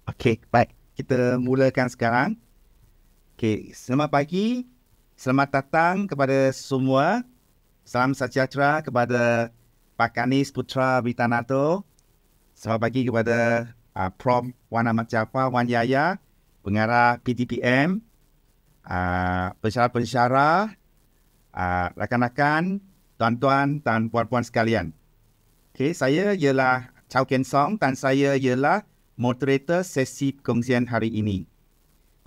Okey, baik. Kita mulakan sekarang. Okey, selamat pagi. Selamat datang kepada semua. Salam sejahtera kepada Pak Kanis Putra Witanarto. Selamat pagi kepada Prof. Wan Ahmad Jaafar, Wan Yaya, pengarah PTPM, pensyarah-pensyarah, rakan-rakan, tuan-tuan dan puan-puan sekalian. Okey, saya ialah Chow Ken Song dan saya ialah moderator sesi perkongsian hari ini.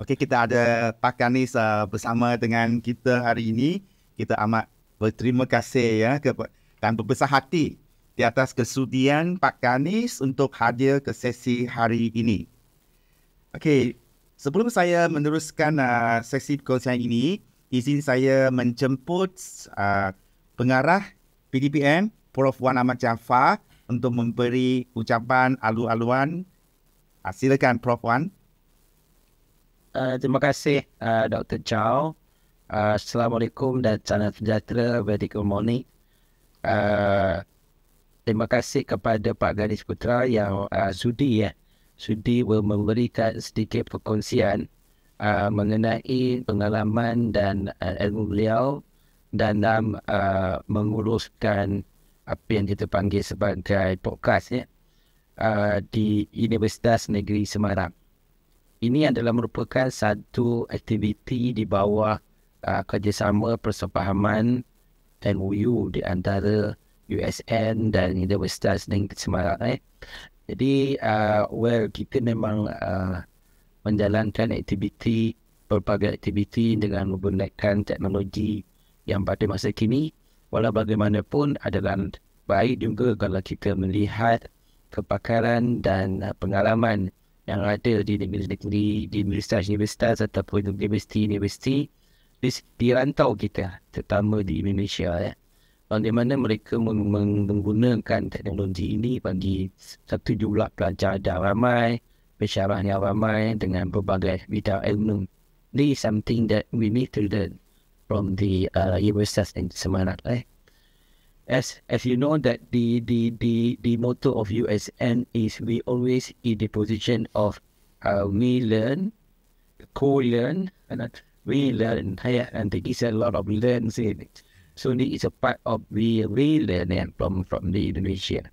Okey, kita ada Pak Kanis bersama dengan kita hari ini. Kita amat berterima kasih dan berbesar hati di atas kesudian Pak Kanis untuk hadir ke sesi hari ini. Okey, sebelum saya meneruskan sesi perkongsian ini, izin saya menjemput pengarah PDPM Prof. Wan Ahmad Jaafar untuk memberi ucapan alu-aluan. Silakan Prof. Wan. Terima kasih Dr. Chow. Assalamualaikum dan salam sejahtera. Very good morning. Terima kasih kepada Pak Ganis Putra yang sudi memberikan sedikit perkongsian mengenai pengalaman dan ilmu beliau dalam menguruskan apa yang kita panggil sebagai podcast di Universitas Negeri Semarang. Ini adalah merupakan satu aktiviti di bawah kerjasama persefahaman MOU di antara USN dan Universitas Negeri Semarang. Jadi, kita memang menjalankan berbagai aktiviti dengan menggunakan teknologi yang pada masa kini. Walau bagaimanapun adalah baik juga kalau kita melihat kepakaran dan pengalaman yang ada di negeri-negeri, di universitas-universitas ataupun universiti-universiti di rantau kita, terutama di Indonesia. Bagaimana mereka menggunakan teknologi ini bagi satu jumlah pelajar yang ramai, pensyarah yang ramai dengan berbagai bidang ilmu. This is something that we need to learn from the Universitas in Semarang. As you know that the motto of USN is we always in the position of we learn, co-learn, and we learn. And there is a lot of learns in it. So this is a part of we learn from the Indonesia.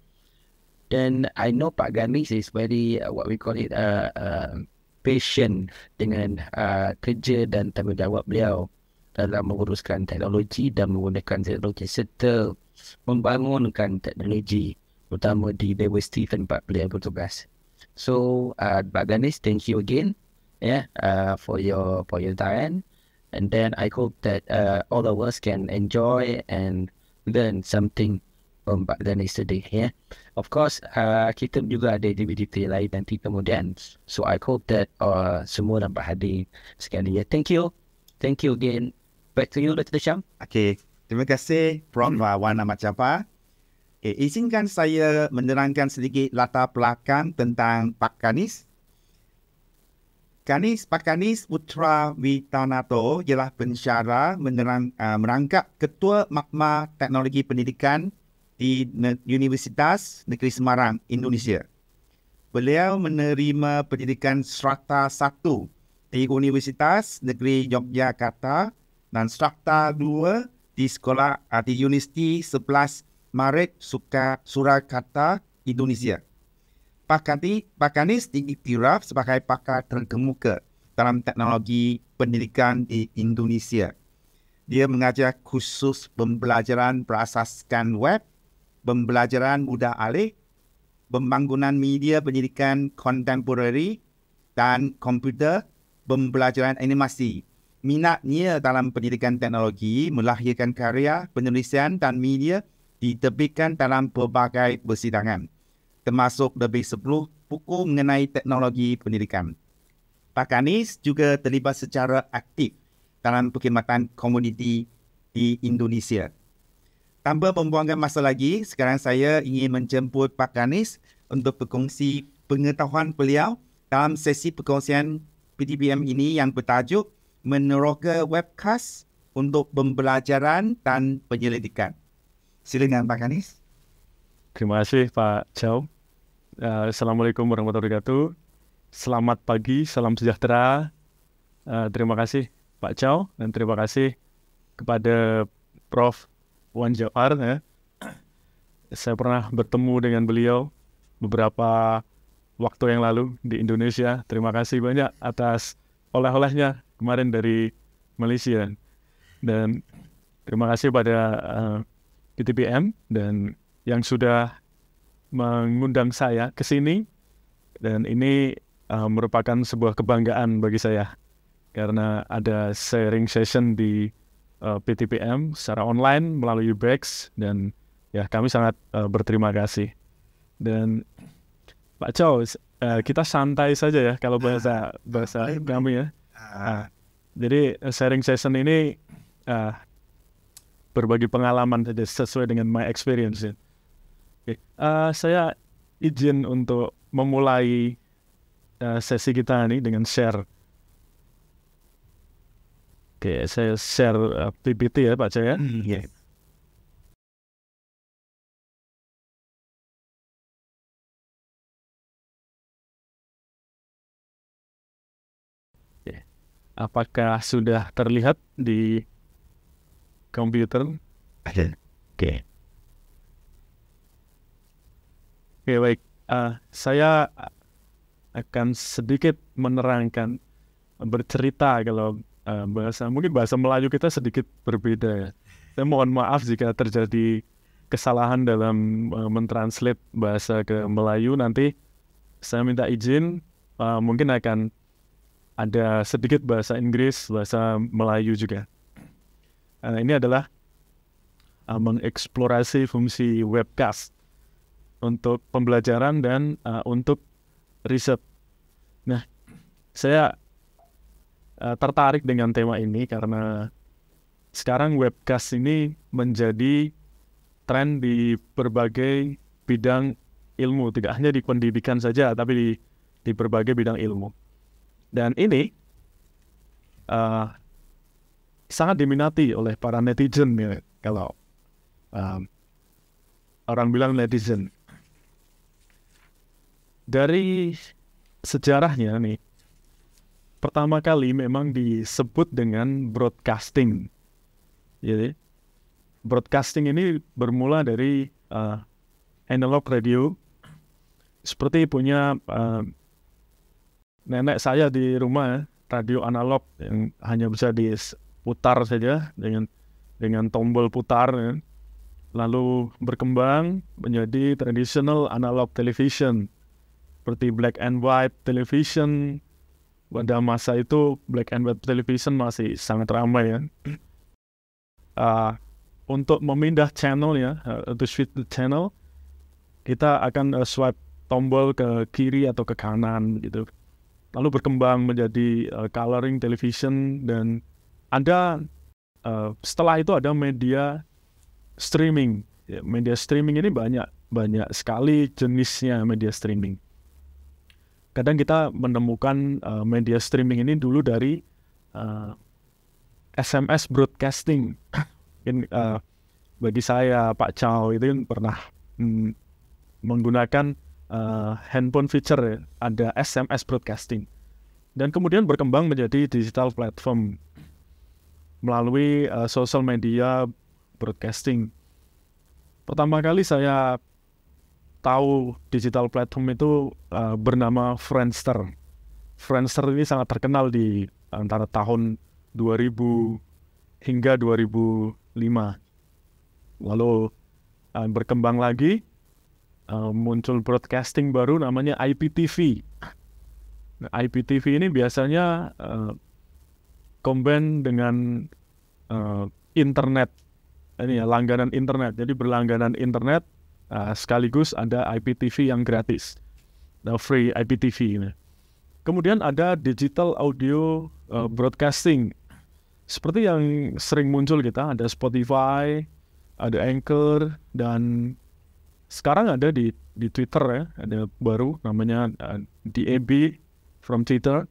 Then I know Pak Ganis is very what we call it patient dengan kerja dan tanggungjawab beliau dalam menguruskan teknologi dan menggunakan teknologi serta membangunkan teknologi terutama di universiti tempat beliau bertugas. So Pak Ganis, thank you again for your time, and then I hope that all of us can enjoy and learn something from Pak Ganis today. Of course kita juga ada aktiviti lain nanti kemudian, so I hope that semua dapat hadir sekali. Thank you again. Back to you, Dr. Syam. Okey, terima kasih Prof. Wan Ahmad Jaafar. Izinkan saya menerangkan sedikit latar belakang tentang Pak Kanis. Pak Kanis Putra Witanarto ialah pensyarah merangkap Ketua Makmah Teknologi Pendidikan di Universitas Negeri Semarang, Indonesia. Beliau menerima pendidikan strata 1 di Universitas Negeri Yogyakarta dan strata 2 di Universiti 11 Maret Surakarta, Indonesia. Pak Kanis diiktiraf sebagai pakar terkemuka dalam teknologi pendidikan di Indonesia. Dia mengajar khusus pembelajaran berasaskan web, pembelajaran mudah alih, pembangunan media pendidikan kontemporari dan komputer, pembelajaran animasi. Minatnya dalam pendidikan teknologi melahirkan karya, penulisan dan media diterbitkan dalam pelbagai persidangan, termasuk lebih 10 buku mengenai teknologi pendidikan. Pak Kanis juga terlibat secara aktif dalam perkhidmatan komuniti di Indonesia. Tanpa membuangkan masa lagi, sekarang saya ingin menjemput Pak Kanis untuk berkongsi pengetahuan beliau dalam sesi perkongsian PTPM ini yang bertajuk Meneroka Webcast untuk Pembelajaran dan Penyelidikan. Silakan Pak Kanis. Terima kasih Pak Chow. Assalamualaikum warahmatullahi wabarakatuh. Selamat pagi, salam sejahtera. Terima kasih Pak Chow dan terima kasih kepada Prof. Wan Johar. Ya. Saya pernah bertemu dengan beliau beberapa waktu yang lalu di Indonesia. Terima kasih banyak atas oleh-olehnya kemarin dari Malaysia. Dan terima kasih pada PTPM dan yang sudah mengundang saya ke sini. Dan ini merupakan sebuah kebanggaan bagi saya karena ada sharing session di PTPM secara online melalui Bex dan ya kami sangat berterima kasih. Dan Pak Chow, kita santai saja ya kalau bahasa kami ya. Jadi sharing session ini berbagi pengalaman saja sesuai dengan my experience. Ya. Saya izin untuk memulai sesi kita ini dengan share. Oke, saya share PPT ya Pak Chow ya. Yeah. Apakah sudah terlihat di komputer? Ada. Oke. Oke, baik. Saya akan sedikit menerangkan, bercerita kalau mungkin bahasa Melayu kita sedikit berbeda ya. Saya mohon maaf jika terjadi kesalahan dalam mentranslate bahasa ke Melayu. Nanti saya minta izin, mungkin akan ada sedikit bahasa Inggris, bahasa Melayu juga. Ini adalah mengeksplorasi fungsi webcast untuk pembelajaran dan untuk riset. Nah, saya tertarik dengan tema ini karena sekarang webcast ini menjadi tren di berbagai bidang ilmu, tidak hanya di pendidikan saja, tapi di berbagai bidang ilmu. Dan ini sangat diminati oleh para netizen ya, kalau orang bilang netizen. Dari sejarahnya nih, pertama kali memang disebut dengan broadcasting. Jadi, broadcasting ini bermula dari analog radio, seperti punya nenek saya di rumah, radio analog yang hanya bisa diputar saja dengan tombol putar, ya. Lalu berkembang menjadi traditional analog television, seperti black and white television. Pada masa itu black and white television masih sangat ramai ya. Untuk memindah channel ya, to switch the channel, kita akan swipe tombol ke kiri atau ke kanan gitu. Lalu berkembang menjadi coloring television dan ada setelah itu ada media streaming. Ya, media streaming ini banyak sekali jenisnya media streaming. Kadang kita menemukan media streaming ini dulu dari SMS broadcasting. Mungkin bagi saya Pak Chow itu pernah menggunakan handphone feature ya, ada SMS broadcasting. Dan kemudian berkembang menjadi digital platform melalui social media broadcasting. Pertama kali saya tahu digital platform itu bernama Friendster. Friendster ini sangat terkenal di antara tahun 2000 hingga 2005. Lalu berkembang lagi, muncul broadcasting baru namanya IPTV. Nah, IPTV ini biasanya combine dengan internet. Ini ya, langganan internet. Jadi berlangganan internet sekaligus ada IPTV yang gratis. Nah, free IPTV ini. Kemudian ada digital audio broadcasting. Seperti yang sering muncul kita, ada Spotify, ada Anchor, dan sekarang ada di Twitter ya, ada baru namanya DAB from Twitter.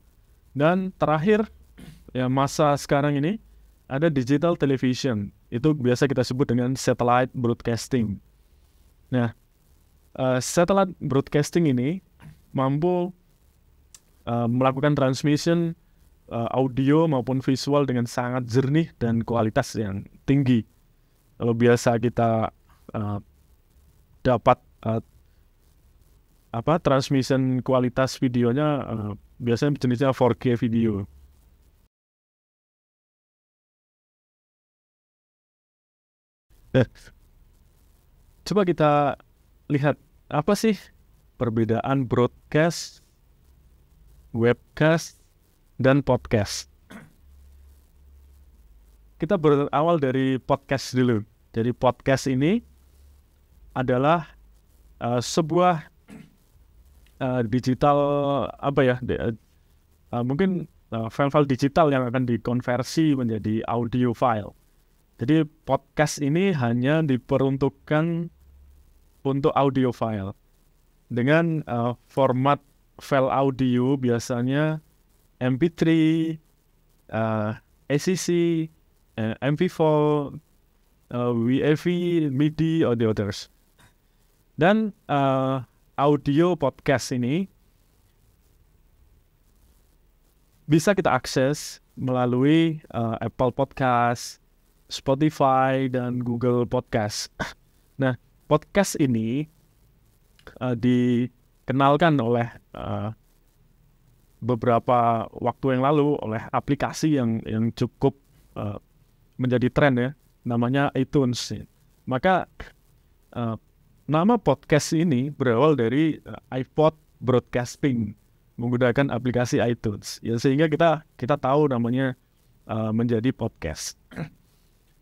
Dan terakhir, ya masa sekarang ini, ada digital television. Itu biasa kita sebut dengan satellite broadcasting. Nah, satellite broadcasting ini mampu melakukan transmission audio maupun visual dengan sangat jernih dan kualitas yang tinggi. Kalau biasa kita dapat transmission kualitas videonya biasanya jenisnya 4K video. Coba kita lihat apa sih perbedaan broadcast, webcast, dan podcast. Kita berawal dari podcast dulu. Jadi podcast ini adalah sebuah digital mungkin file-file digital yang akan dikonversi menjadi audio file. Jadi podcast ini hanya diperuntukkan untuk audio file dengan format file audio biasanya MP3, ACC, MP4, WAV, MIDI, or the others. Dan audio podcast ini bisa kita akses melalui Apple Podcast, Spotify, dan Google Podcast. Nah, podcast ini dikenalkan oleh beberapa waktu yang lalu oleh aplikasi yang cukup menjadi tren ya, namanya iTunes. Maka nama podcast ini berawal dari iPod broadcasting menggunakan aplikasi iTunes. Ya, sehingga kita tahu namanya menjadi podcast.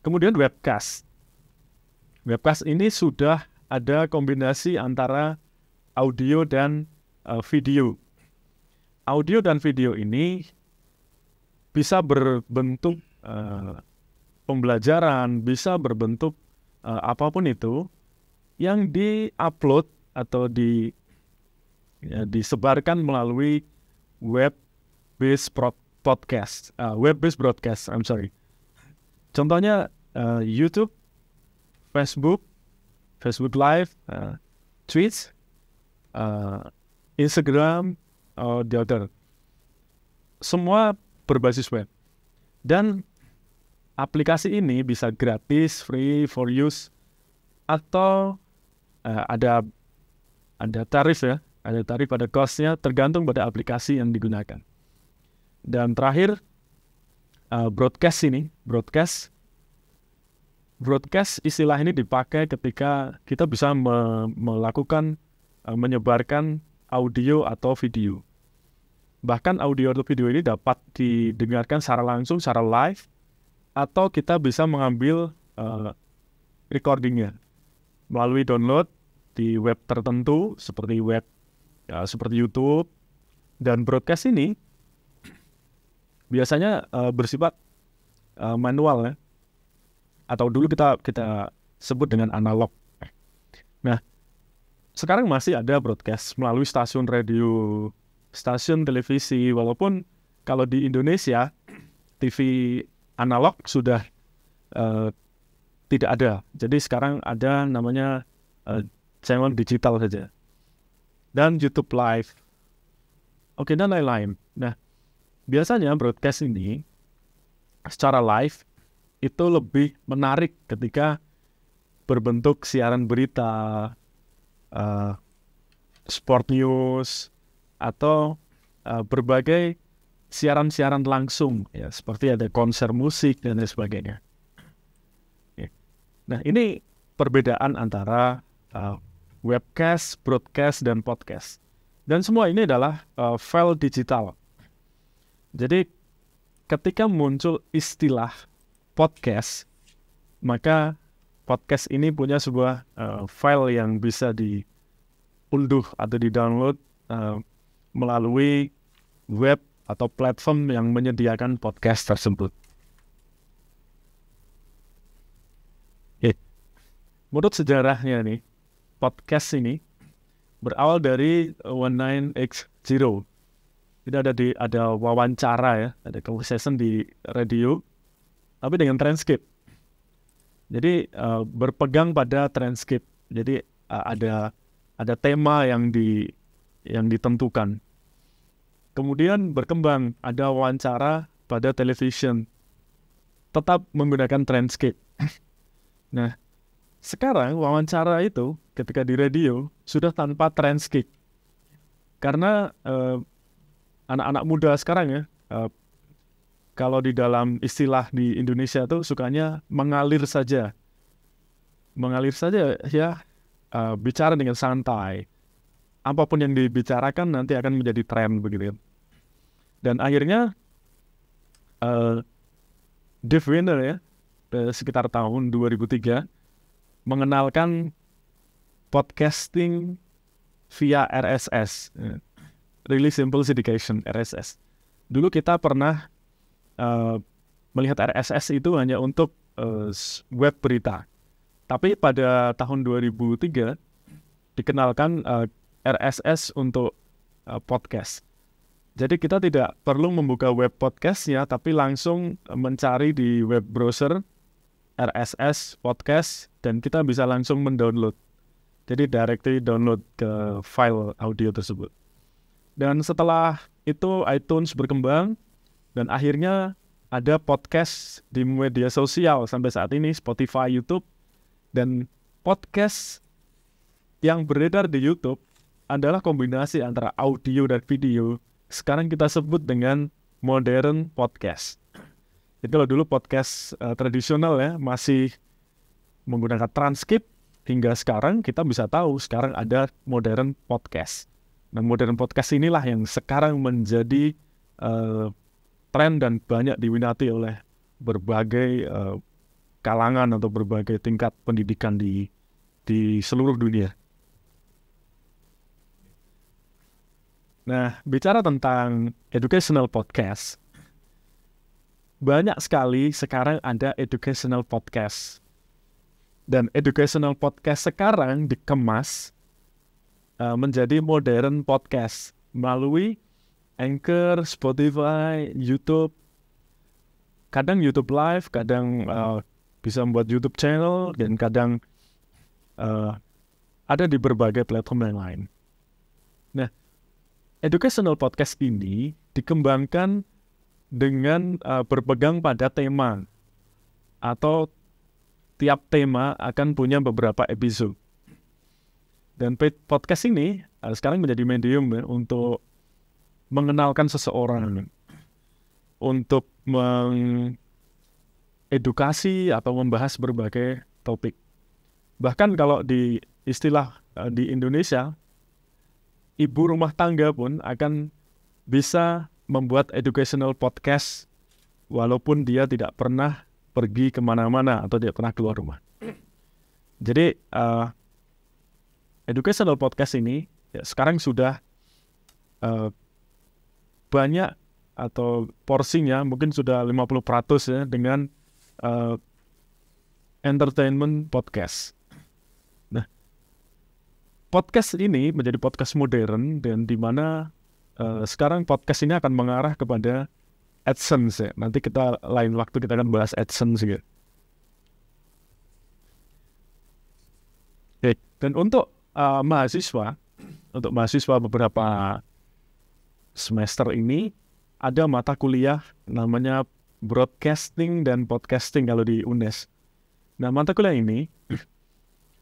Kemudian webcast. Webcast ini sudah ada kombinasi antara audio dan video. Audio dan video ini bisa berbentuk pembelajaran, bisa berbentuk apapun itu yang di-upload atau disebarkan melalui web-based broadcast. Contohnya YouTube, Facebook Live, Twitch, Instagram, the other. Semua berbasis web. Dan aplikasi ini bisa gratis, free for use, atau ada tarif ya, ada cost-nya tergantung pada aplikasi yang digunakan. Dan terakhir, broadcast istilah ini dipakai ketika kita bisa melakukan menyebarkan audio atau video. Bahkan audio atau video ini dapat didengarkan secara langsung, secara live, atau kita bisa mengambil recordingnya melalui download di web tertentu seperti seperti YouTube. Dan broadcast ini biasanya bersifat manual ya, atau dulu kita sebut dengan analog. Nah, sekarang masih ada broadcast melalui stasiun radio, stasiun televisi, walaupun kalau di Indonesia TV analog sudah tidak ada. Jadi sekarang ada namanya channel digital saja. Dan YouTube Live. Oke, dan lain-lain. Nah, biasanya broadcast ini secara live itu lebih menarik ketika berbentuk siaran berita, sport news, atau berbagai siaran-siaran langsung, ya, seperti ada konser musik dan lain sebagainya. Nah, ini perbedaan antara webcast, broadcast, dan podcast. Dan semua ini adalah file digital. Jadi, ketika muncul istilah podcast, maka podcast ini punya sebuah file yang bisa diunduh atau di-download melalui web atau platform yang menyediakan podcast tersebut. Menurut sejarahnya nih, podcast ini berawal dari 19X0. Jadi ada wawancara ya, ada conversation di radio, tapi dengan transkrip. Jadi berpegang pada transkrip. Jadi ada tema yang ditentukan. Kemudian berkembang, ada wawancara pada television, tetap menggunakan transcript. Nah, sekarang wawancara itu ketika di radio sudah tanpa transcript. Karena anak-anak muda sekarang ya, kalau di dalam istilah di Indonesia tuh sukanya mengalir saja. Mengalir saja ya, bicara dengan santai. Apapun yang dibicarakan nanti akan menjadi tren begitu. Dan akhirnya Dave Winner ya, sekitar tahun 2003 mengenalkan podcasting via RSS, Really Simple Syndication, RSS. Dulu kita pernah melihat RSS itu hanya untuk web berita. Tapi pada tahun 2003 dikenalkan RSS untuk podcast. Jadi kita tidak perlu membuka web podcastnya, tapi langsung mencari di web browser RSS podcast dan kita bisa langsung mendownload. Jadi directly download ke file audio tersebut. Dan setelah itu iTunes berkembang dan akhirnya ada podcast di media sosial sampai saat ini, Spotify, YouTube. Dan podcast yang beredar di YouTube adalah kombinasi antara audio dan video. Sekarang kita sebut dengan modern podcast. Jadi kalau dulu podcast tradisional ya masih menggunakan transkrip, hingga sekarang kita bisa tahu sekarang ada modern podcast. Nah, modern podcast inilah yang sekarang menjadi tren dan banyak diminati oleh berbagai kalangan atau berbagai tingkat pendidikan di seluruh dunia. Nah, bicara tentang educational podcast, banyak sekali sekarang ada educational podcast. Dan educational podcast sekarang dikemas menjadi modern podcast melalui Anchor, Spotify, YouTube. Kadang YouTube Live, kadang bisa membuat YouTube channel, dan kadang ada di berbagai platform yang lain. Nah, educational podcast ini dikembangkan dengan berpegang pada tema, atau tiap tema akan punya beberapa episode. Dan podcast ini sekarang menjadi medium untuk mengenalkan seseorang, untuk edukasi atau membahas berbagai topik. Bahkan kalau di istilah di Indonesia, ibu rumah tangga pun akan bisa membuat educational podcast walaupun dia tidak pernah pergi kemana-mana atau tidak pernah keluar rumah. Jadi educational podcast ini ya, sekarang sudah banyak atau porsinya mungkin sudah 50% ya dengan entertainment podcast. Nah, podcast ini menjadi podcast modern dan di mana sekarang podcast ini akan mengarah kepada AdSense ya. Nanti kita lain waktu kita akan bahas AdSense gitu. Oke, dan untuk mahasiswa beberapa semester ini ada mata kuliah namanya Broadcasting dan Podcasting kalau di UNES. Nah, mata kuliah ini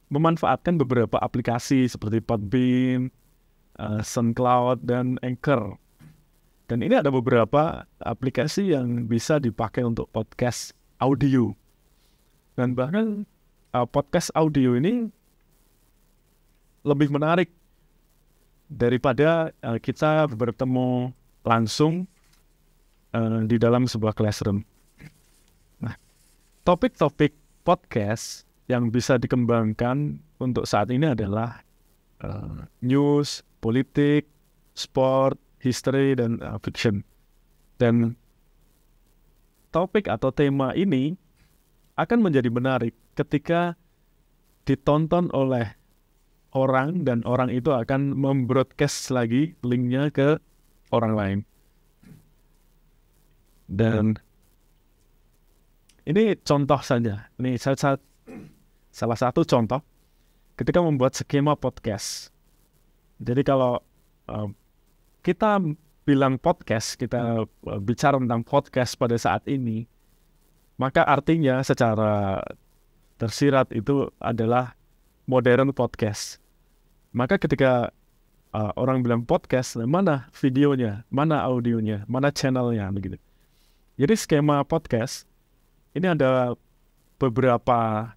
memanfaatkan beberapa aplikasi seperti Podbean, SoundCloud, dan Anchor. Dan ini ada beberapa aplikasi yang bisa dipakai untuk podcast audio. Dan bahkan podcast audio ini lebih menarik daripada kita bertemu langsung di dalam sebuah classroom. Nah, topik-topik podcast yang bisa dikembangkan untuk saat ini adalah news, politik, sport, history, dan fiction. Dan topik atau tema ini akan menjadi menarik ketika ditonton oleh orang dan orang itu akan membroadcast lagi linknya ke orang lain. Dan ini contoh saja. Ini salah satu contoh ketika membuat skema podcast. Jadi kalau kita bilang podcast, kita bicara tentang podcast pada saat ini, maka artinya secara tersirat itu adalah modern podcast. Maka ketika orang bilang podcast, mana videonya, mana audionya, mana channelnya, begitu. Jadi skema podcast ini ada beberapa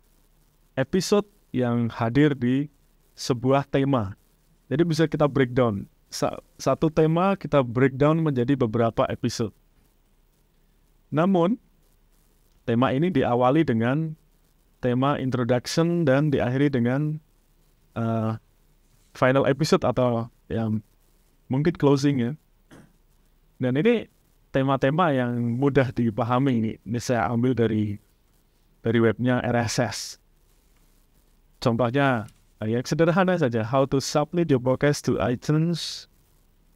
episode yang hadir di sebuah tema. Jadi bisa kita breakdown. Satu tema kita breakdown menjadi beberapa episode. Namun, tema ini diawali dengan tema introduction dan diakhiri dengan final episode atau yang mungkin closing ya. Dan ini tema-tema yang mudah dipahami. Ini saya ambil dari webnya RSS. Contohnya yang sederhana saja, how to submit your podcast to iTunes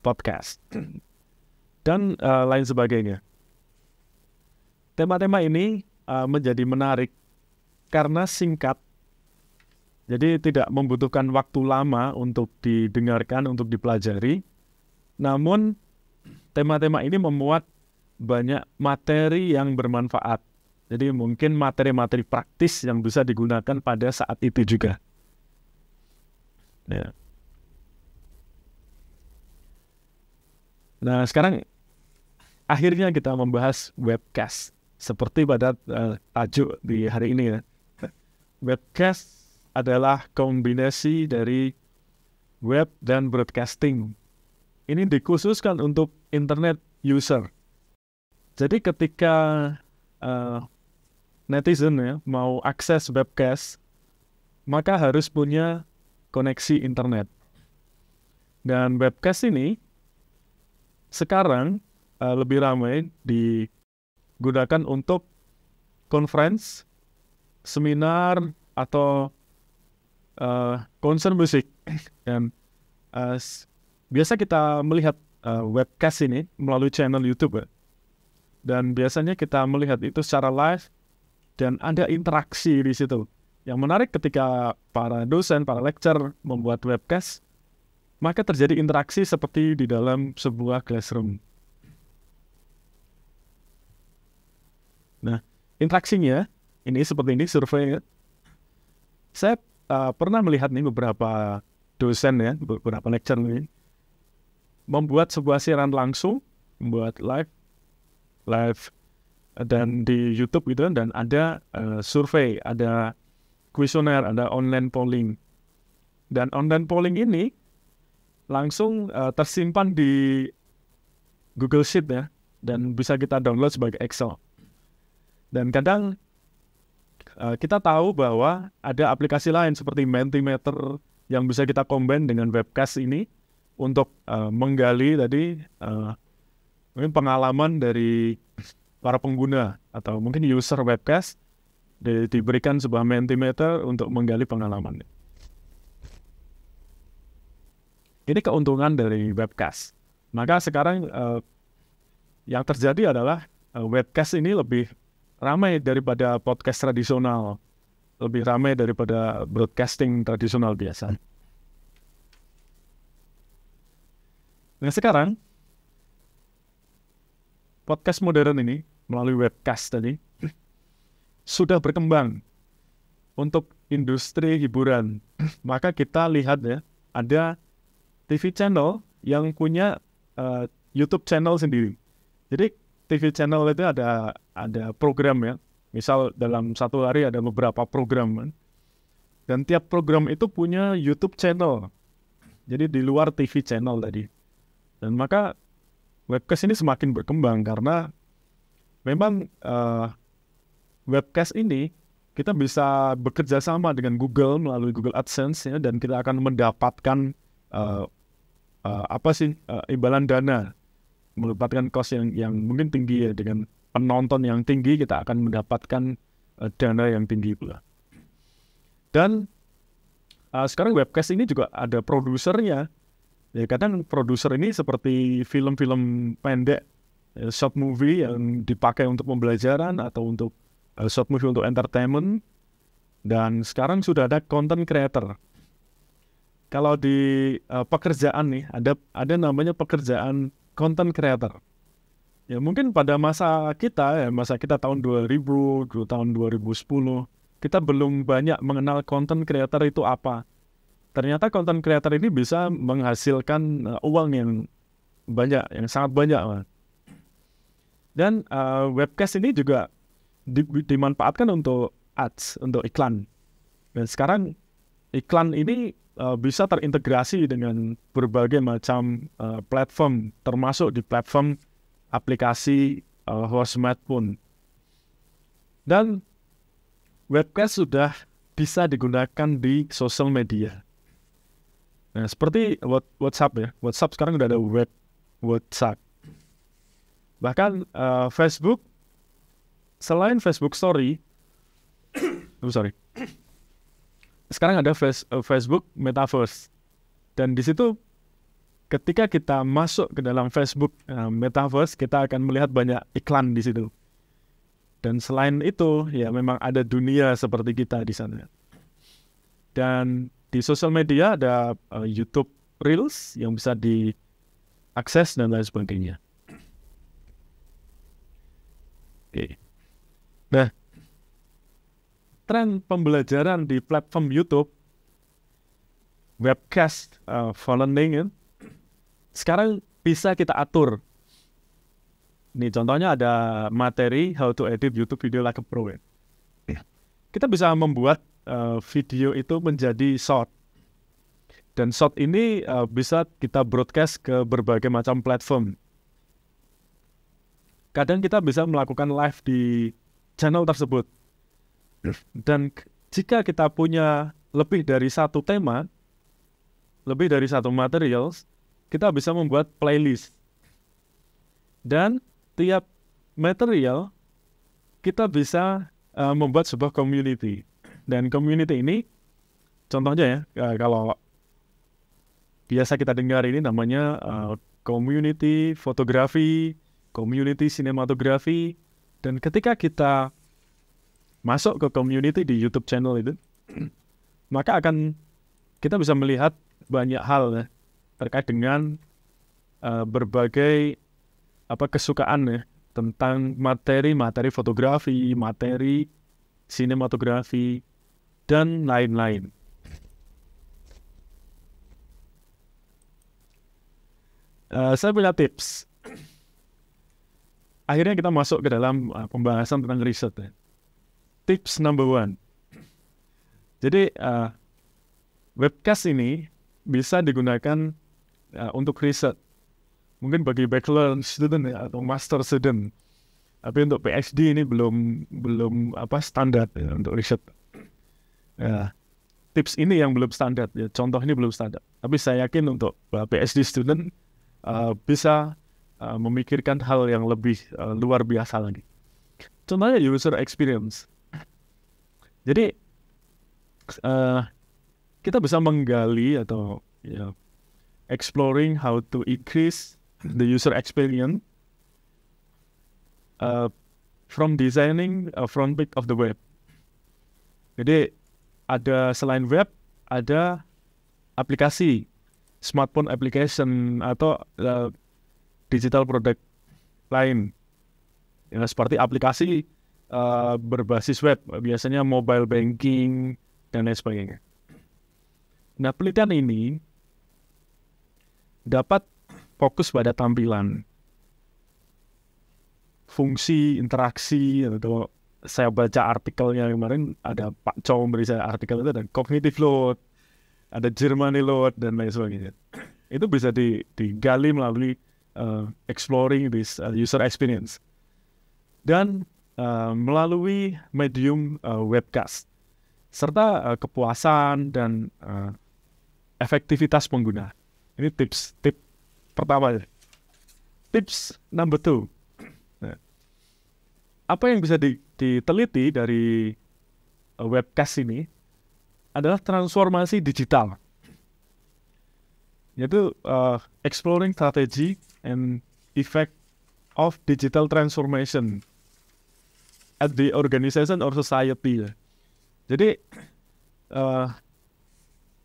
podcast dan lain sebagainya. Tema-tema ini menjadi menarik karena singkat, jadi tidak membutuhkan waktu lama untuk didengarkan, untuk dipelajari. Namun tema-tema ini memuat banyak materi yang bermanfaat. Jadi mungkin materi-materi praktis yang bisa digunakan pada saat itu juga. Ya. Nah, sekarang akhirnya kita membahas webcast seperti pada tajuk di hari ini ya. Webcast adalah kombinasi dari web dan broadcasting. Ini dikhususkan untuk internet user. Jadi ketika netizen ya mau akses webcast, maka harus punya koneksi internet. Dan webcast ini sekarang lebih ramai digunakan untuk conference, seminar, atau konser musik. Dan biasa kita melihat webcast ini melalui channel YouTube ya. Dan biasanya kita melihat itu secara live dan ada interaksi di situ. Yang menarik ketika para dosen, para lecturer membuat webcast, maka terjadi interaksi seperti di dalam sebuah classroom. Nah, interaksinya ini seperti ini, survei. Saya pernah melihat nih beberapa dosen ya, beberapa lecturer ini membuat sebuah siaran langsung, membuat live dan di YouTube gitu, dan ada survei, ada kuesioner, ada online polling. Dan online polling ini langsung tersimpan di Google Sheet ya, dan bisa kita download sebagai Excel. Dan kadang kita tahu bahwa ada aplikasi lain seperti Mentimeter yang bisa kita combine dengan webcast ini untuk menggali tadi mungkin pengalaman dari para pengguna atau mungkin user webcast, diberikan sebuah Mentimeter untuk menggali pengalaman. Ini keuntungan dari webcast. Maka sekarang yang terjadi adalah webcast ini lebih ramai daripada podcast tradisional, lebih ramai daripada broadcasting tradisional biasa. Nah sekarang podcast modern ini melalui webcast tadi sudah berkembang untuk industri hiburan. Maka kita lihat ya, ada TV channel yang punya YouTube channel sendiri. Jadi TV channel itu ada program ya. Misal dalam satu hari ada beberapa program kan. Dan tiap program itu punya YouTube channel. Jadi di luar TV channel tadi. Dan maka webcast ini semakin berkembang karena memang webcast ini kita bisa bekerja sama dengan Google melalui Google AdSense ya, dan kita akan mendapatkan imbalan dana, mendapatkan cost yang mungkin tinggi ya, dengan penonton yang tinggi kita akan mendapatkan dana yang tinggi pula. Dan sekarang webcast ini juga ada produsernya. Ya, kadang produser ini seperti film-film pendek, short movie yang dipakai untuk pembelajaran atau untuk short movie untuk entertainment. Dan sekarang sudah ada content creator. Kalau di pekerjaan nih, ada namanya pekerjaan content creator. Ya mungkin pada masa kita tahun 2000, tahun 2010, kita belum banyak mengenal content creator itu apa. Ternyata content creator ini bisa menghasilkan uang yang banyak, yang sangat banyak. Dan webcast ini juga dimanfaatkan untuk ads, untuk iklan. Dan sekarang iklan ini bisa terintegrasi dengan berbagai macam platform, termasuk di platform aplikasi smartphone. Dan webcast sudah bisa digunakan di sosial media. Nah, seperti WhatsApp ya. WhatsApp sekarang udah ada WhatsApp. Bahkan Facebook, selain Facebook Story, sekarang ada Facebook Metaverse. Dan di situ ketika kita masuk ke dalam Facebook Metaverse, kita akan melihat banyak iklan di situ. Dan selain itu, ya memang ada dunia seperti kita di sana. Dan di sosial media ada YouTube Reels yang bisa diakses dan lain sebagainya. Oke. Nah, tren pembelajaran di platform YouTube, webcast for learning, sekarang bisa kita atur. Ini contohnya ada materi how to edit YouTube video like a pro. Kita bisa membuat video itu menjadi short. Dan short ini bisa kita broadcast ke berbagai macam platform. Kadang kita bisa melakukan live di channel tersebut. Dan jika kita punya lebih dari satu tema, lebih dari satu material, kita bisa membuat playlist. Dan tiap material kita bisa membuat sebuah community. Dan community ini, contohnya ya, kalau biasa kita dengar ini namanya community fotografi, community sinematografi. Dan ketika kita masuk ke community di YouTube channel itu, maka kita bisa melihat banyak hal ya, terkait dengan berbagai kesukaan ya, tentang materi fotografi, materi sinematografi, dan lain-lain. Saya punya tips. Akhirnya kita masuk ke dalam pembahasan tentang riset ya. Tips number 1. Jadi webcast ini bisa digunakan untuk riset. Mungkin bagi bachelor student ya, atau master student. Tapi untuk PhD ini belum standar ya, untuk riset. Ya, tips ini yang belum standar. Ya, contoh ini belum standar. Tapi saya yakin untuk PhD student bisa memikirkan hal yang lebih luar biasa lagi. Contohnya user experience. Jadi kita bisa menggali atau exploring how to increase the user experience from designing a front page of the web. Jadi ada selain web, ada aplikasi, smartphone application atau digital product lain. Ya, seperti aplikasi berbasis web, biasanya mobile banking dan lain sebagainya. Nah, penelitian ini dapat fokus pada tampilan, fungsi, interaksi, atau saya baca artikelnya kemarin, ada Pak Chow beri saya artikel itu, ada cognitive load, ada Germany load, dan lain sebagainya. Itu bisa digali melalui exploring this user experience. Dan melalui medium webcast, serta kepuasan dan efektivitas pengguna. Ini tips pertama. Tips number 2. Nah, apa yang bisa diteliti dari webcast ini adalah transformasi digital, yaitu exploring strategy and effect of digital transformation at the organization or society. Jadi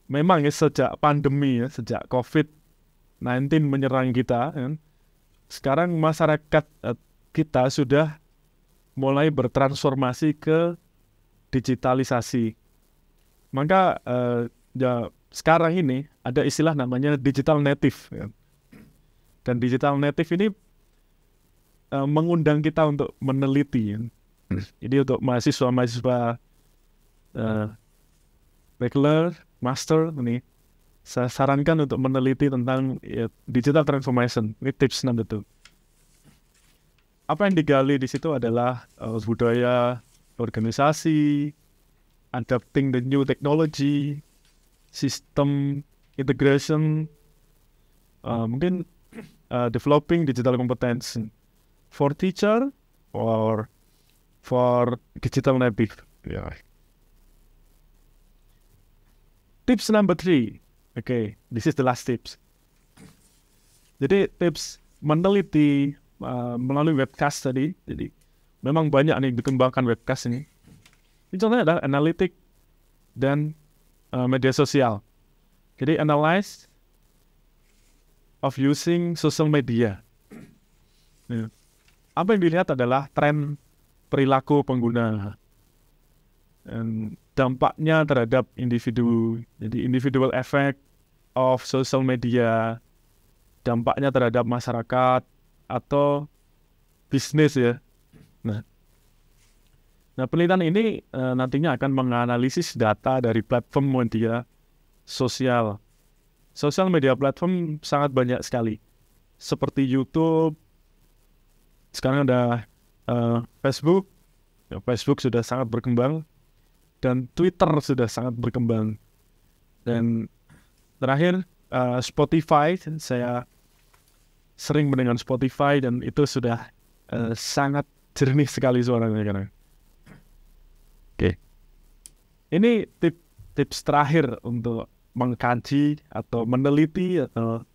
memang ya sejak pandemi ya, sejak COVID-19 menyerang kita, sekarang masyarakat kita sudah mulai bertransformasi ke digitalisasi. Maka sekarang ini ada istilah namanya digital native. Ya. Dan digital native ini mengundang kita untuk meneliti. Ya. Jadi untuk mahasiswa-mahasiswa regular, master ini, saya sarankan untuk meneliti tentang digital transformation. Ini tips number 2. Apa yang digali di situ adalah budaya organisasi, adapting the new technology, system integration, mungkin developing digital competence for teacher or for digital native. Yeah. Tips number 3. Okay, this is the last tips. Jadi tips meneliti melalui webcast tadi. Jadi memang banyak nih dikembangkan webcast ini. Ini contohnya adalah analitik dan media sosial. Jadi analyze of using social media. Ya. Apa yang dilihat adalah tren perilaku pengguna dan dampaknya terhadap individu. Jadi individual effect of social media, dampaknya terhadap masyarakat atau bisnis ya. Nah, penelitian ini nantinya akan menganalisis data dari platform media sosial. Sosial media platform sangat banyak sekali. Seperti YouTube, sekarang ada Facebook. Ya, Facebook sudah sangat berkembang. Dan Twitter sudah sangat berkembang. Dan terakhir, Spotify. Saya sering mendengar Spotify dan itu sudah sangat jernih sekali suaranya sekarang. Oke. Ini tips terakhir untuk mengkaji atau meneliti atau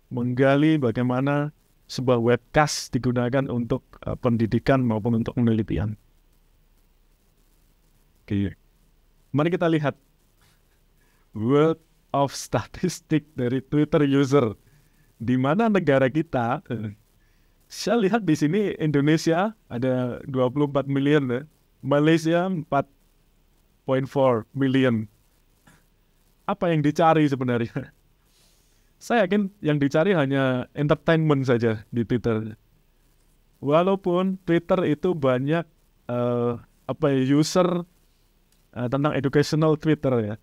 menggali bagaimana sebuah webcast digunakan untuk pendidikan maupun untuk penelitian. Oke. Mari kita lihat World of Statistic dari Twitter user. Di mana negara kita, saya lihat di sini Indonesia ada 24 miliar ya. Malaysia 4.4 million. Apa yang dicari sebenarnya? Saya yakin yang dicari hanya entertainment saja di Twitter. Walaupun Twitter itu banyak user tentang educational Twitter ya.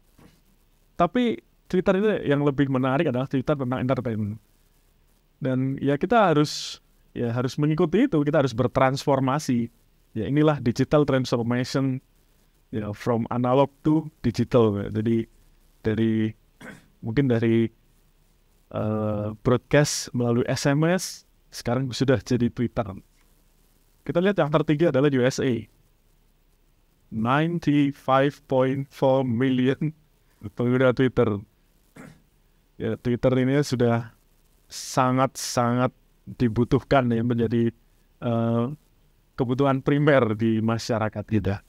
Tapi Twitter itu yang lebih menarik adalah Twitter tentang entertainment. Dan ya kita harus mengikuti itu, kita harus bertransformasi. Ya inilah digital transformation ya, from analog to digital. Jadi mungkin dari broadcast melalui SMS sekarang sudah jadi Twitter. Kita lihat yang tertinggi adalah USA. 95.4 million pengguna Twitter. Ya, Twitter ini sudah sangat-sangat dibutuhkan ya, menjadi kebutuhan primer di masyarakat kita.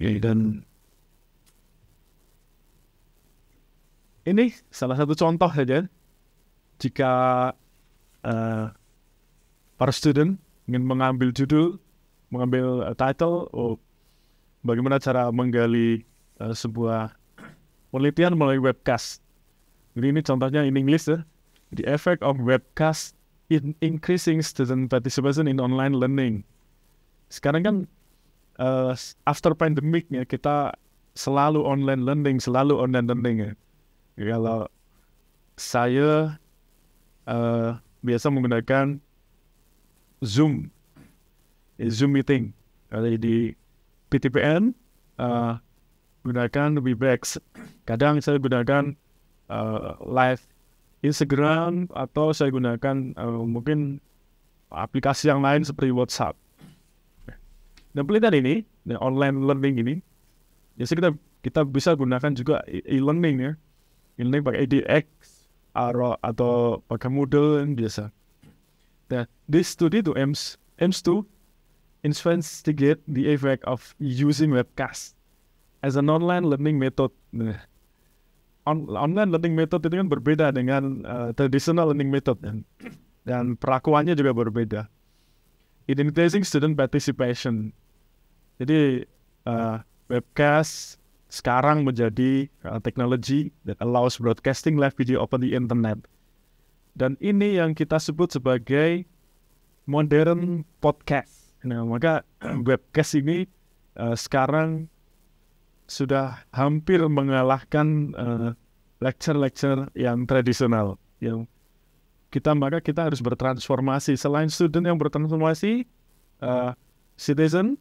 Dan ini salah satu contoh saja. Jika para student ingin mengambil judul, mengambil title, bagaimana cara menggali sebuah penelitian melalui webcast. Jadi ini contohnya in English ya. The effect of webcast in increasing student participation in online learning. Sekarang kan after pandemic ya, kita selalu online learning ya. Kalau saya biasa menggunakan Zoom meeting. Kalau di PTPN gunakan Webex. Kadang saya gunakan live Instagram atau saya gunakan mungkin aplikasi yang lain seperti WhatsApp. Dan penelitian ini, online learning ini, biasanya kita bisa gunakan juga e-learning ya. E-learning pakai edX atau pakai Moodle yang biasa. Nah, this study aims to investigate the effect of using webcast as an online learning method. Nah, online learning method itu kan berbeda dengan traditional learning method dan perlakuannya juga berbeda. It increasing student participation. Jadi webcast sekarang menjadi teknologi that allows broadcasting live video over the internet. Dan ini yang kita sebut sebagai modern podcast. Nah, maka webcast ini sekarang sudah hampir mengalahkan lecture-lecture yang tradisional. Maka kita harus bertransformasi. Selain student yang bertransformasi, citizen,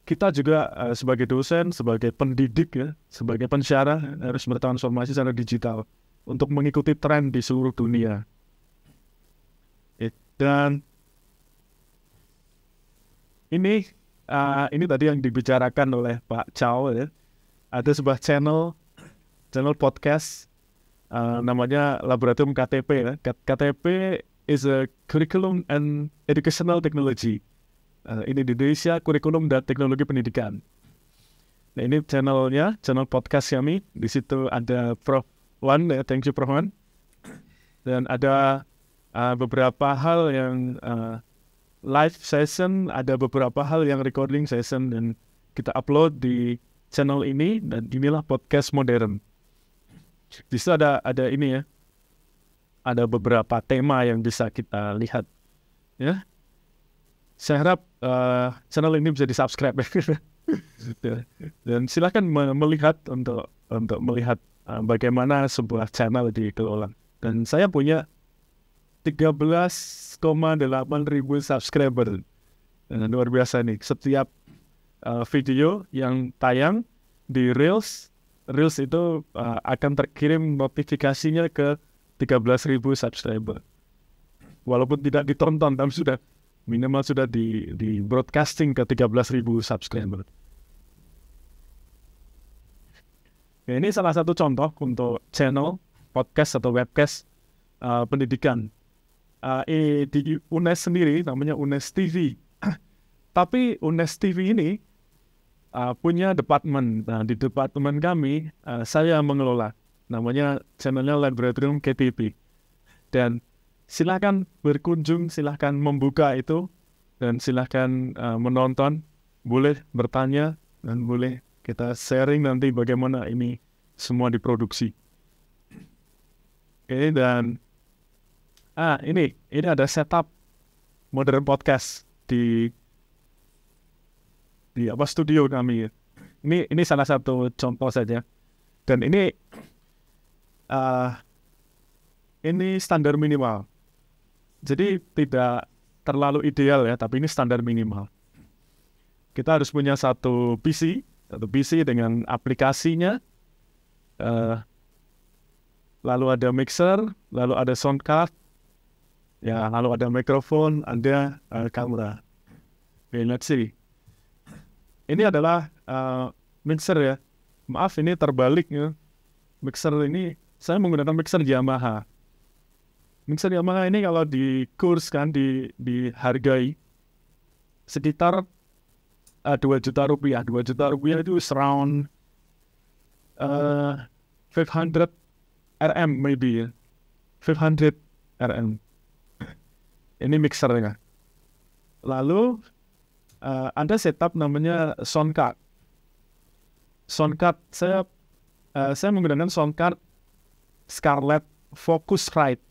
kita juga sebagai dosen, sebagai pendidik, sebagai pensyarah harus bertransformasi secara digital untuk mengikuti tren di seluruh dunia. Dan ini tadi yang dibicarakan oleh Pak Chow, ada sebuah channel podcast namanya Laboratorium KTP. KTP is a curriculum and educational technology. Ini di Indonesia, kurikulum dan teknologi pendidikan. Nah, ini channel podcast kami. Di situ ada Prof. Wan, thank you Prof. Wan. Dan ada beberapa hal yang live session, ada beberapa hal yang recording session, dan kita upload di channel ini, dan inilah podcast modern. Di situ ada ini ada beberapa tema yang bisa kita lihat. Ya, saya harap channel ini bisa di-subscribe. Dan silakan melihat untuk melihat bagaimana sebuah channel dikelola. Dan saya punya 13,8 ribu subscriber. Luar biasa nih. Setiap video yang tayang di Reels itu akan terkirim notifikasinya ke 13.000 subscriber. Walaupun tidak ditonton, tapi minimal sudah di broadcasting ke 13.000 subscriber. Ya, ini salah satu contoh untuk channel podcast atau webcast pendidikan. Di UNES sendiri namanya UNES TV. Tapi UNES TV ini punya departemen. Nah, di departemen kami saya mengelola. Namanya channelnya Laboratorium KTP. Dan silakan berkunjung, silakan membuka itu, dan silakan menonton, boleh bertanya, dan boleh kita sharing nanti bagaimana ini semua diproduksi. Oke, dan ini ada setup modern podcast di studio kami. Ini salah satu contoh saja. Dan ini standar minimal. Jadi tidak terlalu ideal ya, tapi ini standar minimal. Kita harus punya satu PC dengan aplikasinya, lalu ada mixer, lalu ada sound card, ya, lalu ada mikrofon, ada kamera. Okay, let's see. Ini adalah mixer ya. Maaf, ini terbalik ya. Mixer ini saya menggunakan mixer Yamaha. Mixer Yamaha ini kalau di kurs kan dihargai sekitar 2 juta rupiah. 2 juta rupiah itu around 500 RM maybe ya. 500 RM. Ini mixernya. Lalu ada setup namanya sound card. Sound card saya menggunakan sound card Scarlett Focusrite.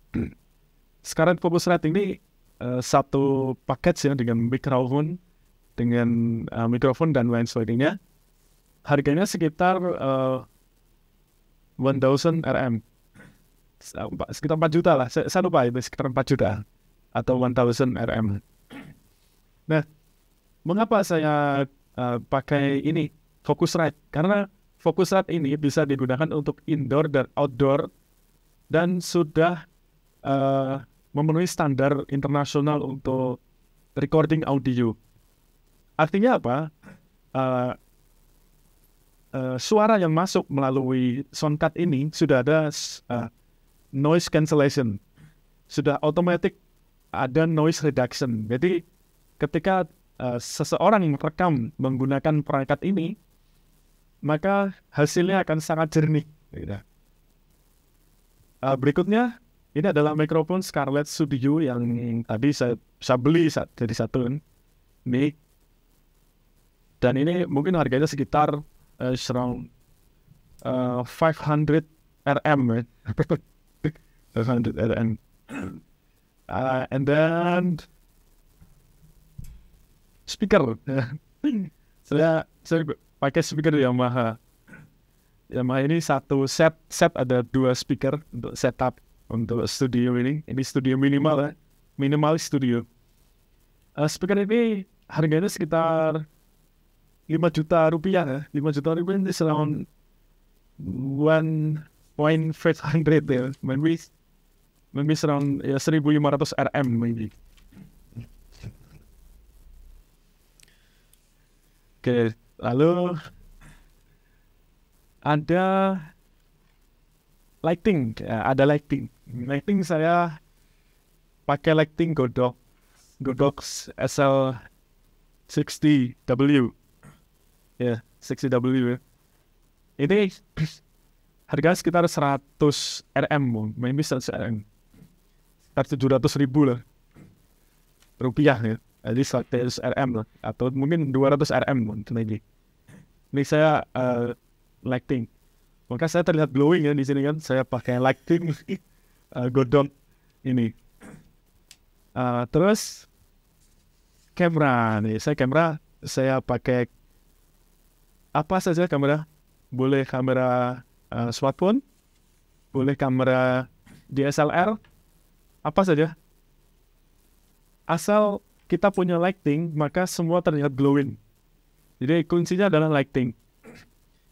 Scarlett Focusrite ini satu paket ya dengan mikrofon dan lain sebagainya. Harganya sekitar 1000 RM. Sekitar 4 juta lah. Saya lupa itu sekitar 4 juta atau 1000 RM. Nah, mengapa saya pakai ini Focusrite? Karena Focusrite ini bisa digunakan untuk indoor dan outdoor dan sudah memenuhi standar internasional untuk recording audio. Artinya apa? Suara yang masuk melalui soundcard ini sudah ada noise cancellation, sudah automatic ada noise reduction. Jadi ketika seseorang merekam menggunakan perangkat ini, maka hasilnya akan sangat jernih. Berikutnya, ini adalah mikrofon Scarlett Studio yang tadi saya beli jadi satu ini. Dan ini mungkin harganya sekitar around 500 RM, right? 500 RM. And then speaker. saya pakai speaker Yamaha. Yamaha ini satu set ada 2 speaker untuk setup untuk studio ini. Ini studio minimal ya, minimalis studio. Speaker ini harganya sekitar 5 juta rupiah ya. 5 juta rupiah ini around 1.500 ya. Maybe around ya 1.500 RM maybe. Oke, lalu ada lighting, ya, ada lighting. Lighting saya pakai lighting Godox SL60W. Ya, 60W. Ini harga sekitar 100 RM, maybe 100 RM. Sekitar 700.000 lah. Rupiah ya. Jadi 100 RM lah. Atau mungkin 200 RM maybe. Ini saya lighting. Maka saya terlihat glowing ya di sini kan. Saya pakai lighting Godox ini. Terus kamera nih. Saya pakai apa saja kamera. Boleh kamera smartphone, boleh kamera DSLR, apa saja. Asal kita punya lighting, maka semua terlihat glowing. Jadi kuncinya adalah lighting.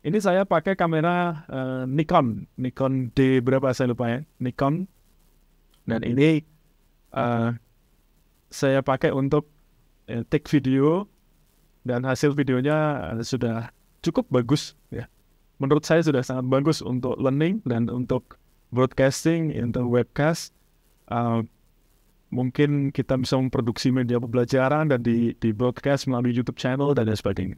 Ini saya pakai kamera Nikon D berapa saya lupa ya, Nikon. Dan ini saya pakai untuk take video, dan hasil videonya sudah cukup bagus ya. Menurut saya sudah sangat bagus untuk learning dan untuk broadcasting, untuk webcast. Mungkin kita bisa memproduksi media pembelajaran dan di broadcast melalui YouTube channel dan lain sebagainya.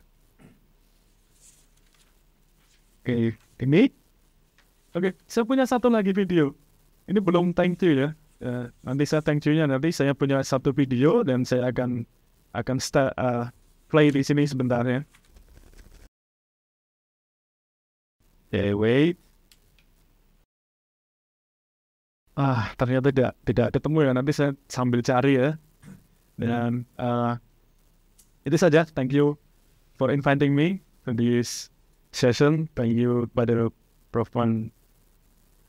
Oke, saya punya satu lagi video. Ini belum thank you ya. Nanti saya thank you-nya, nanti saya punya satu video dan saya akan play di sini sebentar ya. Wait. Ternyata tidak ketemu ya. Nanti saya sambil cari ya. Dan itu saja. Thank you for inviting me to this session. Thank you pada Prof. Wan.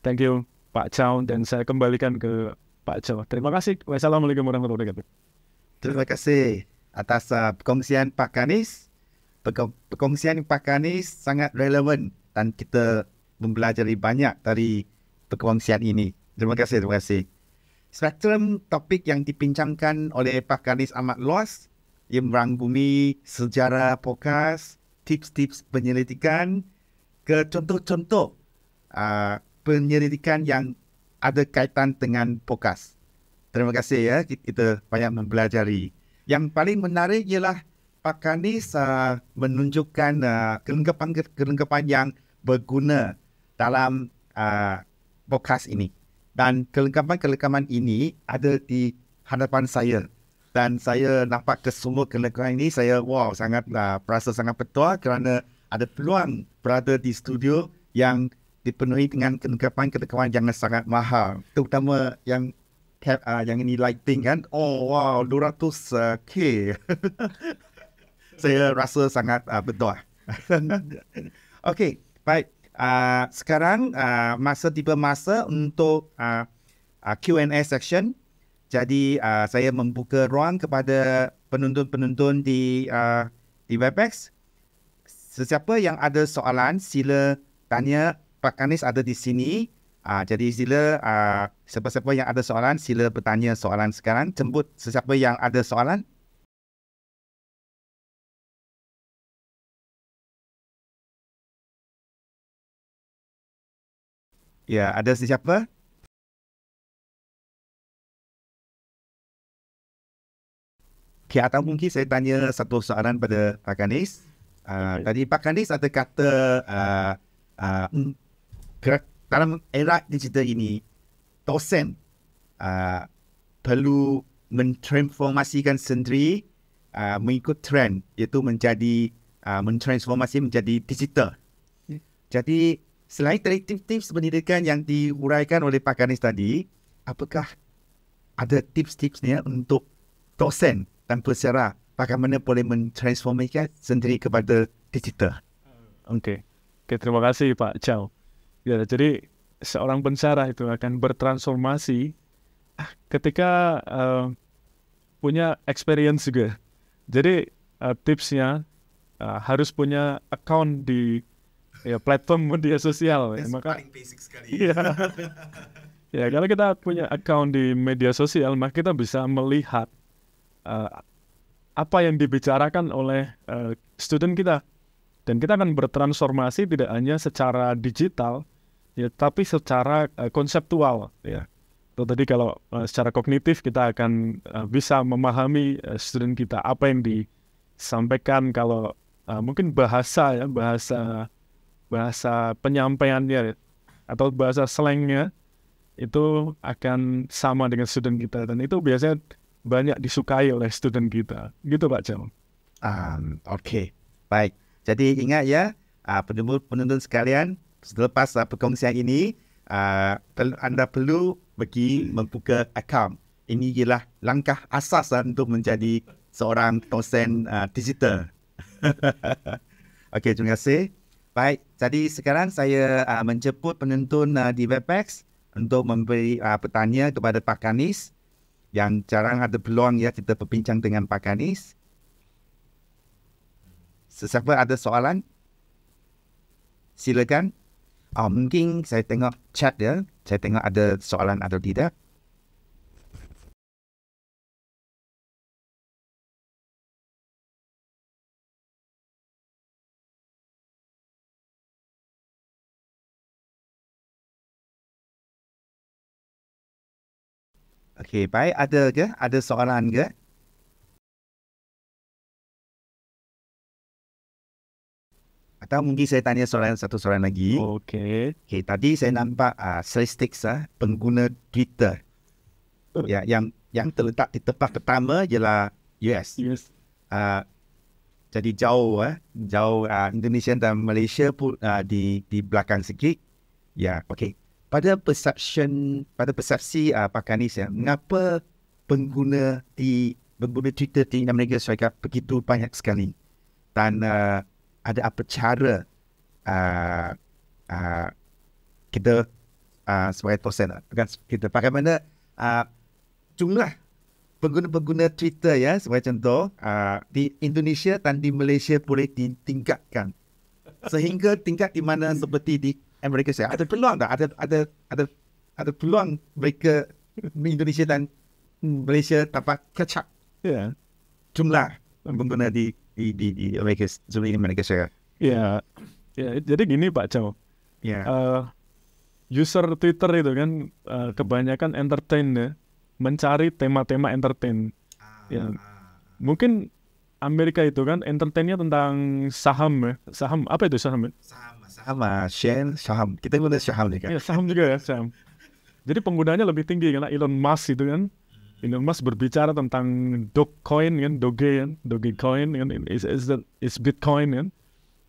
Thank you Pak Chow, dan saya kembalikan ke Pak Chow. Terima kasih. Wassalamualaikum warahmatullahi wabarakatuh. Terima kasih atas perkongsian Pak Kanis. Perkongsian Pak Kanis sangat relevan dan kita mempelajari banyak dari perkongsian ini. Terima kasih. Spektrum topik yang dibincangkan oleh Pak Kanis amat luas. Ia merangkumi sejarah podcast, tips-tips penyelidikan, ke contoh-contoh penyelidikan yang ada kaitan dengan podcast. Terima kasih ya, kita banyak mempelajari. Yang paling menarik ialah Pak Kanis menunjukkan kelengkapan yang berguna dalam podcast ini. Dan kelengkapan ini ada di hadapan saya. Dan saya nampak kesemua kelengkapan ini, saya sangat merasa sangat bertuah kerana ada peluang berada di studio yang dipenuhi dengan kelengkapan yang sangat mahal. Terutama yang ini lighting kan. 200K. Saya rasa sangat bertuah. Okey, baik. Sekarang tiba masa untuk Q&A section. Jadi saya membuka ruang kepada penonton-penonton di Webex. Sesiapa yang ada soalan, sila tanya. Pak Kanis ada di sini. Jadi sila siapa-siapa yang ada soalan, sila bertanya soalan sekarang. Jemput sesiapa yang ada soalan. Ya, ada sesiapa? Okay, atau mungkin saya tanya satu soalan pada Pak Kanis. Tadi Pak Kanis ada kata dalam era digital ini, dosen perlu mentransformasikan sendiri mengikut trend, iaitu mentransformasi menjadi digital. Jadi selain dari tips-tips pendidikan yang diuraikan oleh Pak Ganesh tadi, apakah ada tips-tipsnya untuk dosen dan peserta bagaimana boleh mentransformasikan sendiri kepada digital? Oke, terima kasih Pak Chow. Ya, jadi seorang pensyarah itu akan bertransformasi ketika punya experience juga. Jadi tipsnya harus punya account di platform media sosial. Maka paling basic sekali. iya. Ya, kalau kita punya account di media sosial, maka kita bisa melihat apa yang dibicarakan oleh student kita. Dan kita akan bertransformasi tidak hanya secara digital, ya, tapi secara konseptual. Ya. Tadi kalau secara kognitif kita akan bisa memahami student kita apa yang disampaikan. Kalau mungkin bahasa penyampaiannya atau bahasa slangnya itu akan sama dengan student kita, dan itu biasanya banyak disukai oleh student kita. Gitu Pak Chow. Oke, baik. Jadi ingat ya, penonton sekalian, selepas perkongsian ini, anda perlu pergi membuka akaun. Ini ialah langkah asas untuk menjadi seorang dosen digital. Okey, terima kasih. Baik, jadi sekarang saya menjemput penonton di Webex untuk memberi pertanyaan kepada Pak Ganesh, yang jarang ada peluang ya kita berbincang dengan Pak Ganesh. Sesiapa ada soalan? Silakan. Mungkin saya tengok chat ya. Saya tengok ada soalan atau tidak. Okey, baik. Ada ke? Ada soalan ke? Atau mungkin saya tanya satu soalan lagi. Oke. Okey, tadi saya nampak statistik pengguna Twitter. Ya, yang terletak di tempat pertama ialah US. Yes. Jadi jauh Indonesia dan Malaysia pun di belakang sikit. Ya, okey. Pada persepsi Pak Ganesh ya, mengapa pengguna Twitter di Amerika Syarikat begitu banyak sekali? Dan ada apa cara kita sebagai dosen, kita bagaimana jumlah pengguna Twitter ya, sebagai contoh di Indonesia dan di Malaysia boleh ditingkatkan sehingga tingkat di mana seperti di Amerika Syarikat. Ada peluang tak? Ada peluang mereka Indonesia dan Malaysia dapat catch up jumlah pengguna di Amerika Syarikat. Ya, jadi gini Pak Chow. Ya. User Twitter itu kan kebanyakan entertain ya, mencari tema-tema entertain. Ya. Mungkin Amerika itu kan entertainnya tentang saham ya. Saham, apa itu saham ya? Share saham. Kita guna saham juga. Ya, saham juga ya, saham. Jadi penggunanya lebih tinggi karena Elon Musk itu kan. Elon Musk berbicara tentang Dogecoin kan, Dogecoin kan, is Bitcoin kan.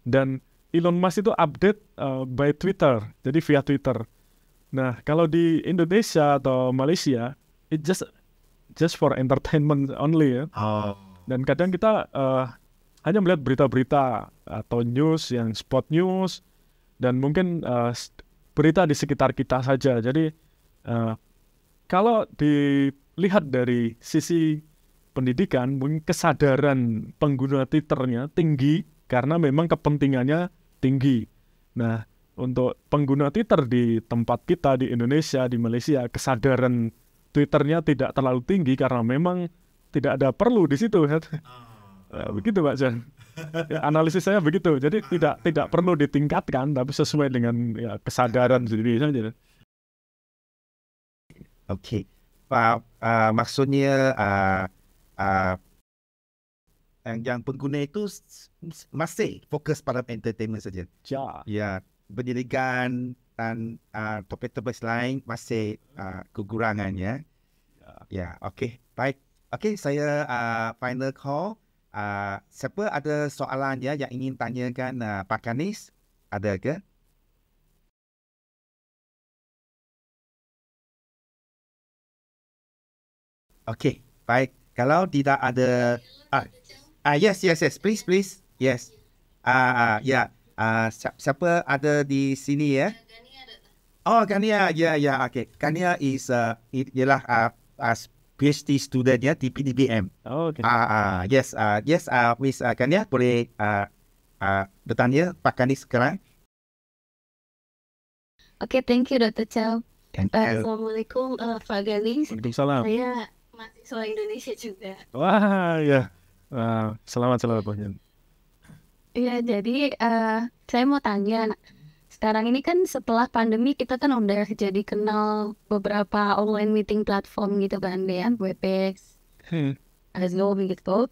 Dan Elon Musk itu update by Twitter, jadi via Twitter. Nah, kalau di Indonesia atau Malaysia, it just for entertainment only ya. Dan kadang kita hanya melihat berita-berita atau news yang spot news, dan mungkin berita di sekitar kita saja. Jadi kalau dilihat dari sisi pendidikan, mungkin kesadaran pengguna Twitternya tinggi karena memang kepentingannya tinggi. Nah, untuk pengguna Twitter di tempat kita di Indonesia, di Malaysia, kesadaran Twitternya tidak terlalu tinggi karena memang tidak ada perlu di situ. Begitu Pak Jan. Ya, analisis saya begitu. Jadi tidak perlu ditingkatkan, tapi sesuai dengan kesadaran sendiri saja. Okey. Maksudnya yang pengguna itu masih fokus pada entertainment saja. Ya. Ya, pendidikan dan topik-topik lain masih kekurangan ya. Ya, okey. Baik. Okey, saya final call. Siapa ada soalan ya yang ingin tanyakan Pak Kanis? Ada ke? Okey, baik. Kalau tidak ada yes, please. Yes. Ya. Siapa ada di sini ya? Oh, Gania. Ya. Okey. Gania ialah PhD student ya di PDBM. Oh, okay. Yes. Miss Gania boleh bertanya Pak Kanis sekarang. Oke, thank you Dr. Chow. Thank you. Assalamualaikum Pak Galis. Waalaikumsalam. Saya mahasiswa Indonesia juga. Wah, ya. Selamat Pak Jan. Iya, jadi saya mau tanya. Sekarang ini kan setelah pandemi kita kan udah jadi kenal beberapa online meeting platform gitu kan, ya, Webex, Zoom gitu.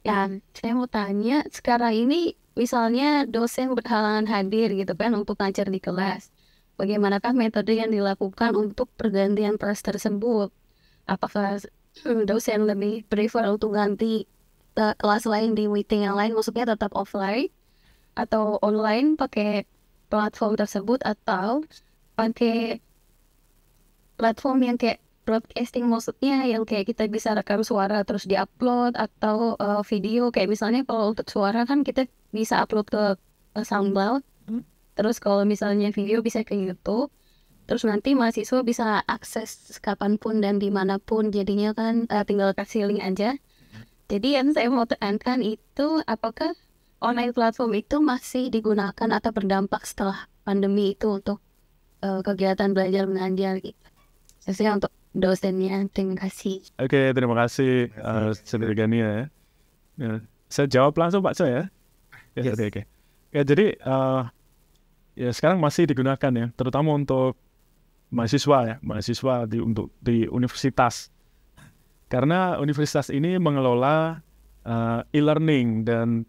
Ya, saya mau tanya, sekarang ini misalnya dosen berhalangan hadir gitu kan untuk ngajar di kelas. Bagaimanakah metode yang dilakukan untuk pergantian kelas tersebut? Apakah dosen lebih prefer untuk ganti kelas lain di meeting yang lain, maksudnya tetap offline atau online pakai platform tersebut, atau pakai platform yang kayak broadcasting, maksudnya yang kayak kita bisa rekam suara terus diupload, atau video, kayak misalnya kalau untuk suara kan kita bisa upload ke SoundCloud, terus kalau misalnya video bisa ke YouTube, terus nanti mahasiswa bisa akses kapanpun dan dimanapun, jadinya kan tinggal kasih link aja. Jadi yang saya mau tekankan itu, apakah online platform itu masih digunakan atau berdampak setelah pandemi itu untuk kegiatan belajar mengajar gitu. Sesuai untuk dosennya. Terima kasih. Oke, terima kasih Saudara Gania ya. Saya jawab langsung Pak Cho ya. Yes. Oke. Ya, jadi ya sekarang masih digunakan ya, terutama untuk mahasiswa di universitas. Karena universitas ini mengelola e-learning, dan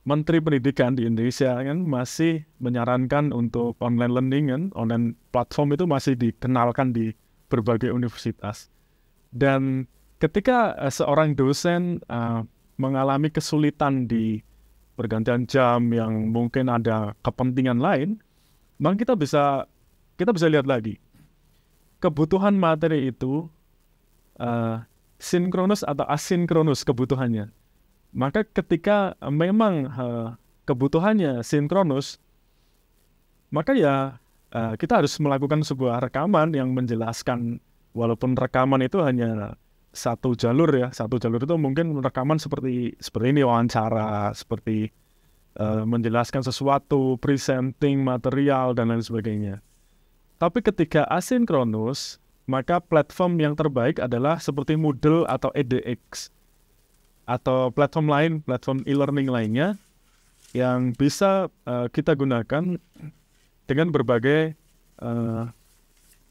Menteri Pendidikan di Indonesia kan masih menyarankan untuk online learning kan, online platform itu masih dikenalkan di berbagai universitas. Dan ketika seorang dosen mengalami kesulitan di pergantian jam yang mungkin ada kepentingan lain, maka kita bisa lihat lagi kebutuhan materi itu sinkronus atau asinkronus kebutuhannya. Maka ketika memang kebutuhannya sinkronus, maka ya kita harus melakukan sebuah rekaman yang menjelaskan, walaupun rekaman itu hanya satu jalur ya. Satu jalur itu mungkin rekaman seperti ini, wawancara, seperti menjelaskan sesuatu, presenting material, dan lain sebagainya. Tapi ketika asinkronus, maka platform yang terbaik adalah seperti Moodle atau edX, atau platform lain, platform e-learning lainnya yang bisa kita gunakan dengan berbagai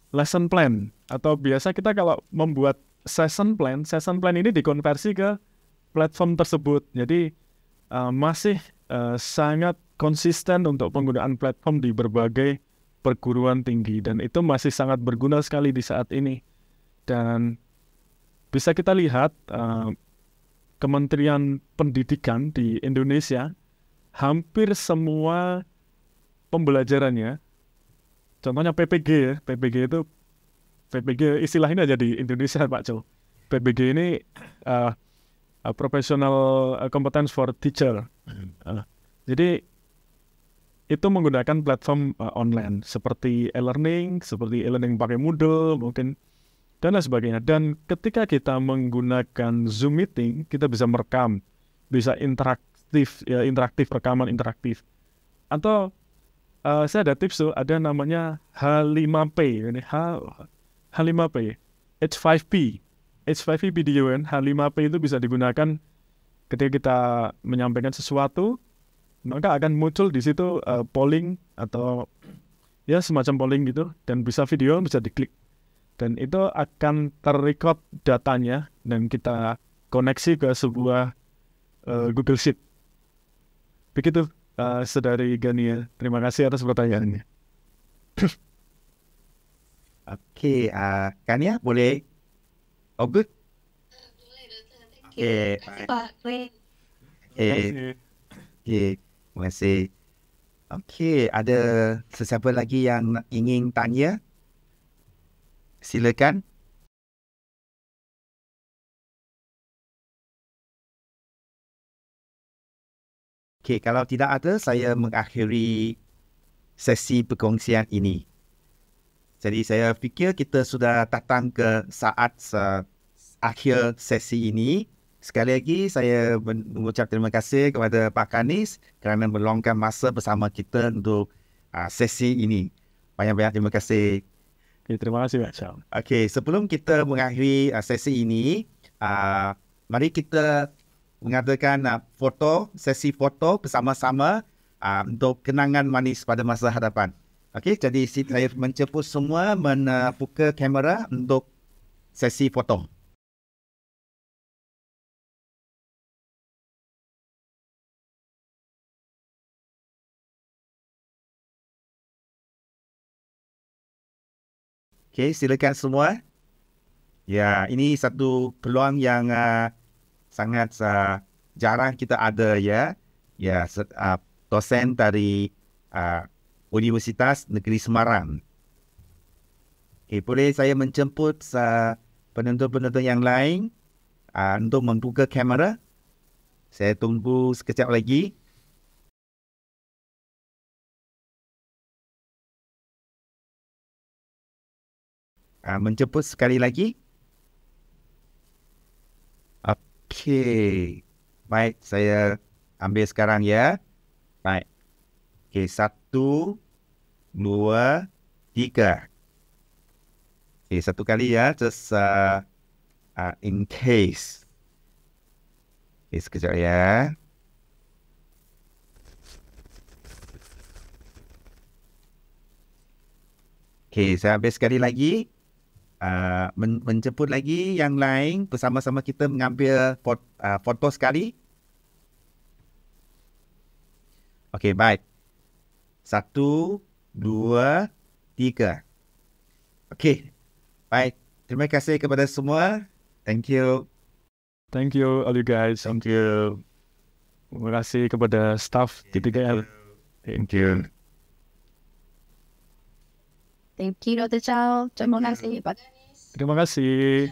lesson plan. Atau biasa kita kalau membuat session plan ini dikonversi ke platform tersebut. Jadi masih sangat konsisten untuk penggunaan platform di berbagai perguruan tinggi, dan itu masih sangat berguna sekali di saat ini. Dan bisa kita lihat Kementerian Pendidikan di Indonesia, hampir semua pembelajarannya, contohnya PPG ya, PPG istilah ini aja di Indonesia Pak Cho. PPG ini Professional Competence for Teacher. Jadi itu menggunakan platform online seperti e-learning pakai Moodle mungkin, dan lain sebagainya. Dan ketika kita menggunakan Zoom meeting, kita bisa merekam, bisa interaktif, rekaman interaktif. Atau saya ada tips tuh, ada namanya H5P, ini H5P, H5P video kan. H5P itu bisa digunakan ketika kita menyampaikan sesuatu, maka akan muncul di situ polling atau ya semacam polling gitu, dan bisa video, bisa diklik. Dan itu akan terrecord datanya dan kita koneksi ke sebuah Google Sheet. Begitu, Saudari Gania. Terima kasih atas pertanyaannya. Okey, Kania boleh? Oh, good. Okey, baik. Pak Ray. Okey, okey. Terima kasih. Okey, ada sesiapa lagi yang ingin tanya? Silakan. Okey, kalau tidak ada, saya mengakhiri sesi perkongsian ini. Jadi saya fikir kita sudah datang ke saat akhir sesi ini. Sekali lagi saya mengucap terima kasih kepada Pak Kanis kerana meluangkan masa bersama kita untuk sesi ini. Banyak-banyak terima kasih. Okay, terima kasih Pak Chow. Okey, sebelum kita mengakhiri sesi ini, mari kita mengadakan sesi foto bersama-sama untuk kenangan manis pada masa hadapan. Okey, jadi saya menjemput semua membuka kamera untuk sesi foto. Okey, silakan semua. Ya, ini satu peluang yang sangat jarang kita ada ya. Ya, dosen dari Universitas Negeri Semarang. Okay, boleh saya menjemput penonton-penonton yang lain untuk membuka kamera. Saya tunggu sekejap lagi. Menjemput sekali lagi. Okey. Baik, saya ambil sekarang ya. Baik. Okey, 1, 2, 3. Okey, satu kali ya, just in case. Okey, sekejap ya. Okey, saya ambil sekali lagi. Menjemput lagi yang lain bersama-sama kita mengambil foto sekali. Okey, baik. 1, 2, 3. Okey, baik. Terima kasih kepada semua. Thank you. Thank you all you guys. Thank you. Terima kasih kepada staff GTKL. Thank you. Thank you Dr. Chow. Terima kasih Pak Kanis. Terima kasih.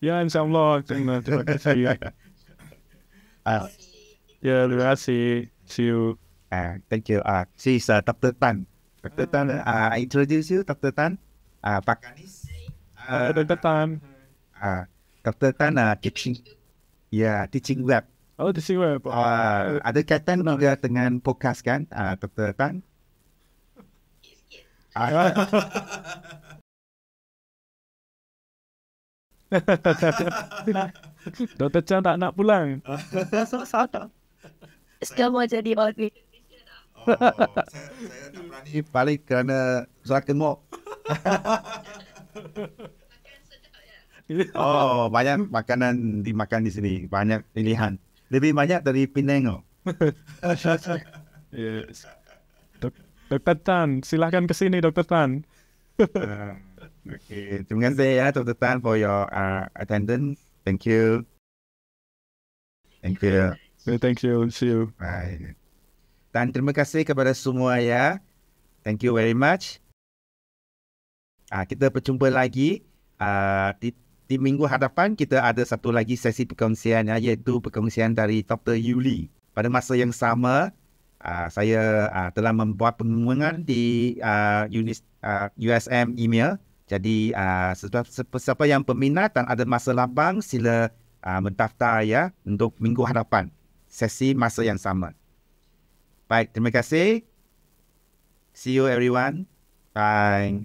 Ya, insyaAllah. Terima kasih. Ya, terima kasih. See you. Thank you. She's Dr. Tan. Dr. Tan, I introduce you, Dr. Tan. Pak Kanis. Dr. Tan. Dr. Tan, teaching. Ya, teaching web. Oh, di sini web. Ada kaitan juga dengan podcast kan, Dr. Tan? Dr. Chan tak nak pulang. Sekarang mau jadi orang Saya tak berani balik kerana suara kemuk. Oh, banyak makanan dimakan di sini. Banyak pilihan. Lebih banyak dari Penang. Yes. Dr. Tan, silahkan ke sini Dr. Tan. Okay. Terima kasih ya Dr. Tan for your attendance. Thank you. Thank you. Thank you. See you. Bye. Dan terima kasih kepada semua ya. Thank you very much. Kita berjumpa lagi di minggu hadapan. Kita ada satu lagi sesi perkongsian iaitu perkongsian dari Dr. Yuli. Pada masa yang sama, saya telah membuat pengumuman di USM email. Jadi siapa yang berminat dan ada masa lapang sila mendaftar ya untuk minggu hadapan sesi masa yang sama. Baik, terima kasih. See you everyone. Bye.